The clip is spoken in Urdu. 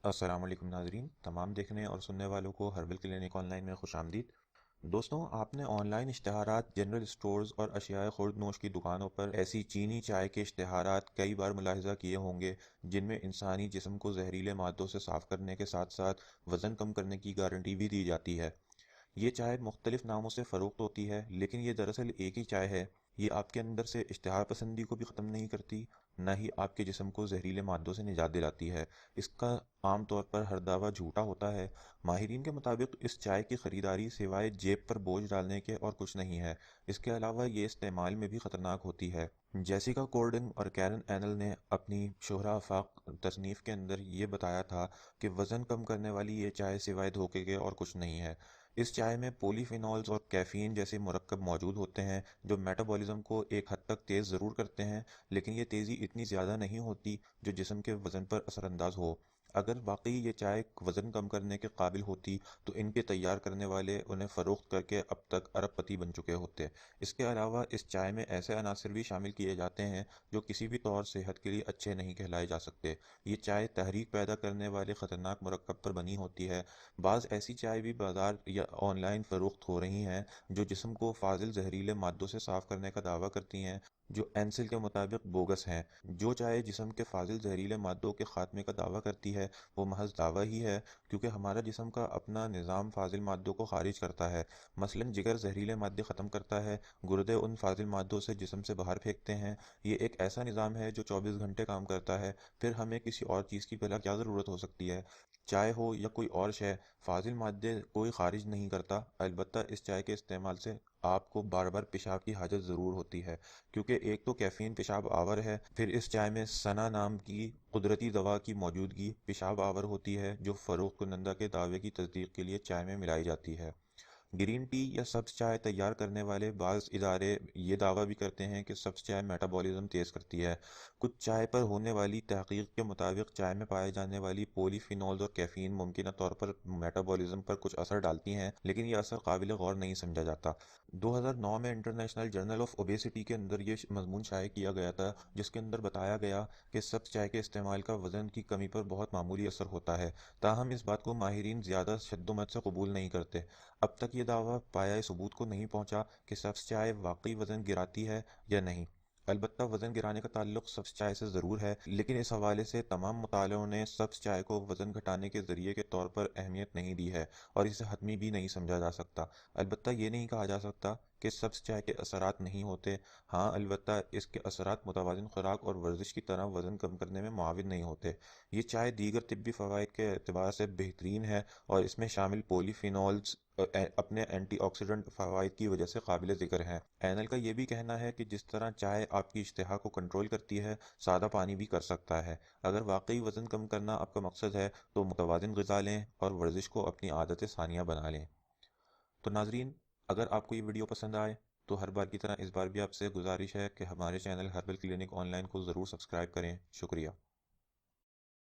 السلام علیکم ناظرین، تمام دیکھنے اور سننے والوں کو ہربل کلینک آن لائن میں خوش آمدید۔ دوستوں، آپ نے آن لائن اشتہارات، جنرل سٹورز اور اشیاء خورد نوش کی دکانوں پر ایسی چینی چائے کے اشتہارات کئی بار ملاحظہ کیے ہوں گے جن میں انسانی جسم کو زہریلے مادوں سے صاف کرنے کے ساتھ ساتھ وزن کم کرنے کی گارنٹی بھی دی جاتی ہے۔ یہ چائے مختلف ناموں سے فروخت ہوتی ہے، لیکن یہ دراصل ایک ہی چائے ہے۔ یہ آپ کے اندر سے اشتہار پسندی کو بھی ختم نہیں کرتی، نہ ہی آپ کے جسم کو زہریلے مادوں سے نجات دلاتی ہے۔ اس کا عام طور پر ہر دعویٰ جھوٹا ہوتا ہے۔ ماہرین کے مطابق اس چائے کی خریداری سوائے جیب پر بوجھ ڈالنے کے اور کچھ نہیں ہے۔ اس کے علاوہ یہ استعمال میں بھی خطرناک ہوتی ہے۔ جیسیکا کورڈن اور کیرن اینل نے اپنی شہرہ آفاق تصنیف کے اندر یہ بتایا تھا کہ وزن کم کرنے والی یہ چائے سوائے دھوکے کے اور کچھ نہیں ہے۔ اس چائے میں پولی فینولز اور کیفین جیسے مرکب موجود ہوتے ہیں جو میٹابولزم کو ایک حد تک تیز ضرور کرتے ہیں، لیکن یہ تیزی اتنی زیادہ نہیں ہوتی جو جسم کے وزن پر اثر انداز ہو۔ اگر واقعی یہ چائے وزن کم کرنے کے قابل ہوتی تو ان کے تیار کرنے والے انہیں فروخت کر کے اب تک ارب پتی بن چکے ہوتے۔ اس کے علاوہ اس چائے میں ایسے عناصر بھی شامل کیے جاتے ہیں جو کسی بھی طور صحت کے لیے اچھے نہیں کہلائے جا سکتے۔ یہ چائے تحریک پیدا کرنے والے خطرناک مرکب پر بنی ہوتی ہے۔ بعض ایسی چائے بھی بازار یا آن لائن فروخت ہو رہی ہیں جو جسم کو فاضل زہریلے مادوں سے صاف کرنے کا دعویٰ کرتی ہیں، جو اینسل کے مطابق بوگس ہیں۔ جو چائے جسم کے فاضل زہریلے مادوں کے خاتمے کا دعویٰ کرتی ہے وہ محض دعویٰ ہی ہے، کیونکہ ہمارا جسم کا اپنا نظام فاضل مادوں کو خارج کرتا ہے۔ مثلاً جگر زہریلے مادے ختم کرتا ہے، گردے ان فاضل مادوں سے جسم سے باہر پھینکتے ہیں۔ یہ ایک ایسا نظام ہے جو 24 گھنٹے کام کرتا ہے، پھر ہمیں کسی اور چیز کی بھلا کیا ضرورت ہو سکتی ہے؟ چائے ہو یا کوئی اور شے، فاضل مادے کوئی خارج نہیں کرتا۔ البتہ اس چائے کے استعمال سے آپ کو بار بار پیشاب کی حاجت ضرور ہوتی ہے، کیونکہ ایک تو کیفین پیشاب آور ہے، پھر اس چائے میں سنا نام کی قدرتی دوا کی موجودگی پیشاب آور ہوتی ہے جو فروخت کنندہ کے دعوے کی تصدیق کے لیے چائے میں ملائی جاتی ہے۔ گرین ٹی یا سبز چائے تیار کرنے والے بعض ادارے یہ دعویٰ بھی کرتے ہیں کہ سبز چائے میٹابولزم تیز کرتی ہے۔ کچھ چائے پر ہونے والی تحقیق کے مطابق چائے میں پائے جانے والی پولی فینولز اور کیفین ممکنہ طور پر میٹابولزم پر کچھ اثر ڈالتی ہیں، لیکن یہ اثر قابل غور نہیں سمجھا جاتا۔ 2009 میں انٹرنیشنل جرنل آف اوبیسٹی کے اندر یہ مضمون شائع کیا گیا تھا، جس کے اندر بتایا گیا کہ سبز چائے کے استعمال کا وزن کی کمی پر بہت معمولی اثر ہوتا ہے۔ تاہم اس بات کو ماہرین زیادہ شد و مت سے قبول نہیں کرتے۔ اب تک یہ دعویٰ پایۂ ثبوت کو نہیں پہنچا کہ سبز چائے واقعی وزن گراتی ہے یا نہیں۔ البتہ وزن گرانے کا تعلق سبز چائے سے ضرور ہے، لیکن اس حوالے سے تمام مطالعوں نے سبز چائے کو وزن گھٹانے کے ذریعے کے طور پر اہمیت نہیں دی ہے اور اسے حتمی بھی نہیں سمجھا جا سکتا۔ البتہ یہ نہیں کہا جا سکتا کہ سبز چائے کے اثرات نہیں ہوتے۔ ہاں، البتہ اس کے اثرات متوازن خوراک اور ورزش کی طرح وزن کم کرنے میں معاون نہیں ہوتے۔ یہ چائے دیگر طبی فوائد کے اعتبار سے بہترین ہے اور اس میں شامل پولی فینولز اپنے اینٹی آکسیڈنٹ فوائد کی وجہ سے قابل ذکر ہیں۔ اینل کا یہ بھی کہنا ہے کہ جس طرح چائے آپ کی اشتہا کو کنٹرول کرتی ہے، سادہ پانی بھی کر سکتا ہے۔ اگر واقعی وزن کم کرنا آپ کا مقصد ہے تو متوازن غذا لیں اور ورزش کو اپنی عادت ثانیہ بنا لیں۔ تو ناظرین، اگر آپ کو یہ ویڈیو پسند آئے تو ہر بار کی طرح اس بار بھی آپ سے گزارش ہے کہ ہمارے channel herbal clinic on line کو ضرور سبسکرائب کریں۔ شکریہ۔